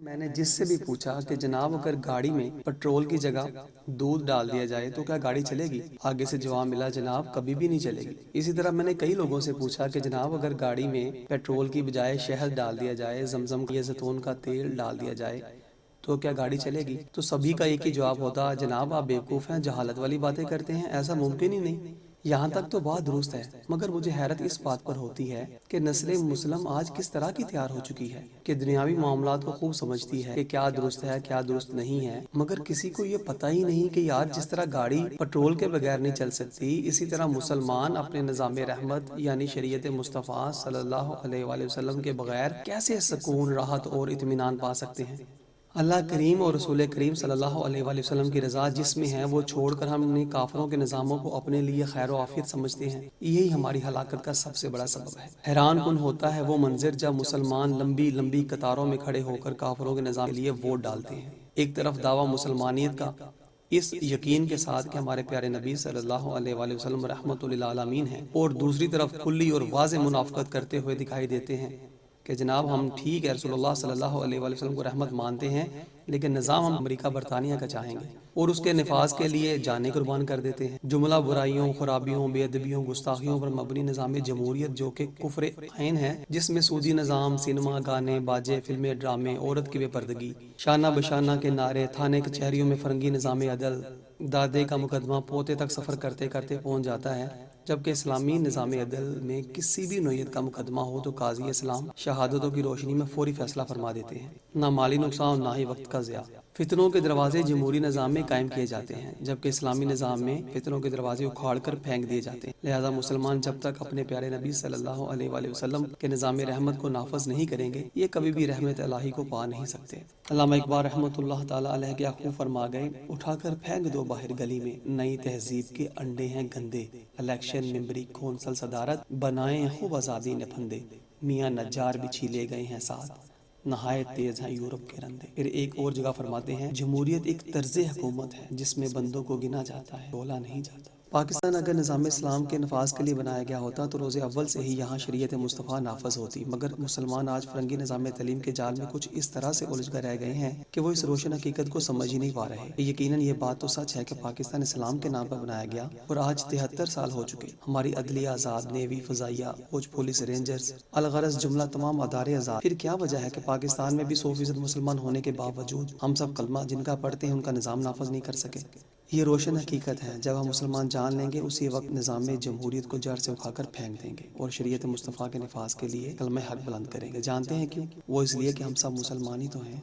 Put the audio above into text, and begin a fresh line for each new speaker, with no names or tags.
میں نے جس سے بھی پوچھا کہ جناب اگر گاڑی میں پیٹرول کی جگہ دودھ ڈال دیا جائے تو کیا گاڑی چلے گی؟ آگے سے جواب ملا، جناب کبھی بھی نہیں چلے گی۔ اسی طرح میں نے کئی لوگوں سے پوچھا کہ جناب اگر گاڑی میں پیٹرول کی بجائے شہد ڈال دیا جائے، زمزم یا زیتون کا تیل ڈال دیا جائے تو کیا گاڑی چلے گی؟ تو سبھی کا ایک ہی جواب ہوتا، جناب آپ بیوقوف ہیں، جہالت والی باتیں کرتے ہیں، ایسا ممکن ہی نہیں۔ یہاں تک تو بات درست ہے، مگر مجھے حیرت اس بات پر ہوتی ہے کہ نسل مسلم آج کس طرح کی تیار ہو چکی ہے کہ دنیاوی معاملات کو خوب سمجھتی ہے کہ کیا درست ہے کیا درست نہیں ہے، مگر کسی کو یہ پتہ ہی نہیں کہ یار جس طرح گاڑی پیٹرول کے بغیر نہیں چل سکتی، اسی طرح مسلمان اپنے نظام رحمت یعنی شریعت مصطفیٰ صلی اللہ علیہ وآلہ وسلم کے بغیر کیسے سکون، راحت اور اطمینان پا سکتے ہیں۔ اللہ کریم اور رسول کریم صلی اللہ علیہ وآلہ وسلم کی رضا جس میں ہے وہ چھوڑ کر ہم نے کافروں کے نظاموں کو اپنے لیے خیر و عافیت سمجھتے ہیں، یہی ہماری ہلاکت کا سب سے بڑا سبب ہے۔ حیران کن ہوتا ہے وہ منظر جب مسلمان لمبی لمبی قطاروں میں کھڑے ہو کر کافروں کے نظام کے لیے ووٹ ڈالتے ہیں، ایک طرف دعویٰ مسلمانیت کا اس یقین کے ساتھ کہ ہمارے پیارے نبی صلی اللہ علیہ وآلہ وسلم رحمت للعالمین ہیں، اور دوسری طرف کھلی اور واضح منافقت کرتے ہوئے دکھائی دیتے ہیں کہ جناب ہم ٹھیک ہے رسول اللہ صلی اللہ علیہ وآلہ وسلم کو رحمت مانتے ہیں، لیکن نظام ہم امریکہ برطانیہ کا چاہیں گے، اور اس کے نفاذ کے لیے جانیں قربان کر دیتے ہیں۔ جملہ برائیوں، خرابیوں، بے ادبیوں، گستاخیوں پر مبنی نظام جمہوریت جو کہ کفر عین ہے، جس میں سودی نظام، سینما، گانے، باجے، فلمیں، ڈرامے، عورت کی بے پردگی، شانہ بشانہ کے نعرے، تھانے کچہریوں میں فرنگی نظام عدل، دادے کا مقدمہ پوتے تک سفر کرتے کرتے پہنچ جاتا ہے، جبکہ اسلامی نظام عدل میں کسی بھی نوعیت کا مقدمہ ہو تو قاضی اسلام شہادتوں کی روشنی میں فوری فیصلہ فرما دیتے ہیں، نہ مالی نقصان نہ ہی وقت کا ضیاع۔ فتنوں کے دروازے جمہوری نظام میں قائم کیے جاتے ہیں، جبکہ اسلامی نظام میں فتنوں کے دروازے اکھاڑ کر پھینک دیے جاتے ہیں۔ لہذا مسلمان جب تک اپنے پیارے نبی صلی اللہ علیہ وآلہ وسلم کے نظام رحمت کو نافذ نہیں کریں گے، یہ کبھی بھی رحمت الہی کو پا نہیں سکتے۔ علامہ اقبال رحمۃ اللہ تعالیٰ علیہ کیا خوب فرما گئے، اٹھا کر پھینک دو باہر گلی میں، نئی تہذیب کے انڈے ہیں گندے، الیکشن، ممبری، کونسل، صدارت، بنائے خوب آزادی نے پھندے، میاں نجار بھی چھیلے گئے ہیں ساتھ، نہایت تیز ہیں یورپ کے رندے۔ پھر ایک اور جگہ فرماتے ہیں، جمہوریت ایک طرز حکومت ہے جس میں بندوں کو گنا جاتا ہے، بولا نہیں جاتا۔ پاکستان اگر نظام اسلام کے نفاذ کے لیے بنایا گیا ہوتا تو روز اول سے ہی یہاں شریعت مصطفیٰ نافذ ہوتی، مگر مسلمان آج فرنگی نظام تعلیم کے جال میں کچھ اس طرح سے الجھ کر رہ گئے ہیں کہ وہ اس روشن حقیقت کو سمجھ ہی نہیں پا رہے۔ یقیناً یہ بات تو سچ ہے کہ پاکستان اسلام کے نام پر بنایا گیا اور آج 73 سال ہو چکے، ہماری عدلیہ آزاد، نیوی، فضائیہ، فوج، پولیس، رینجرز، الغرض جملہ تمام ادارے آزاد، پھر کیا وجہ ہے کہ پاکستان میں بھی 100% مسلمان ہونے کے باوجود ہم سب کلمہ جن کا پڑھتے ہیں ان کا نظام نافذ نہیں کر سکے؟ یہ روشن حقیقت ہے، جب ہم مسلمان جان لیں گے اسی وقت نظام جمہوریت کو جڑ سے اکھا کر پھینک دیں گے اور شریعت مصطفیٰ کے نفاذ کے لیے کلمہ حق بلند کریں گے۔ جانتے ہیں کیوں؟ وہ اس لیے کہ ہم سب مسلمان ہی تو ہیں۔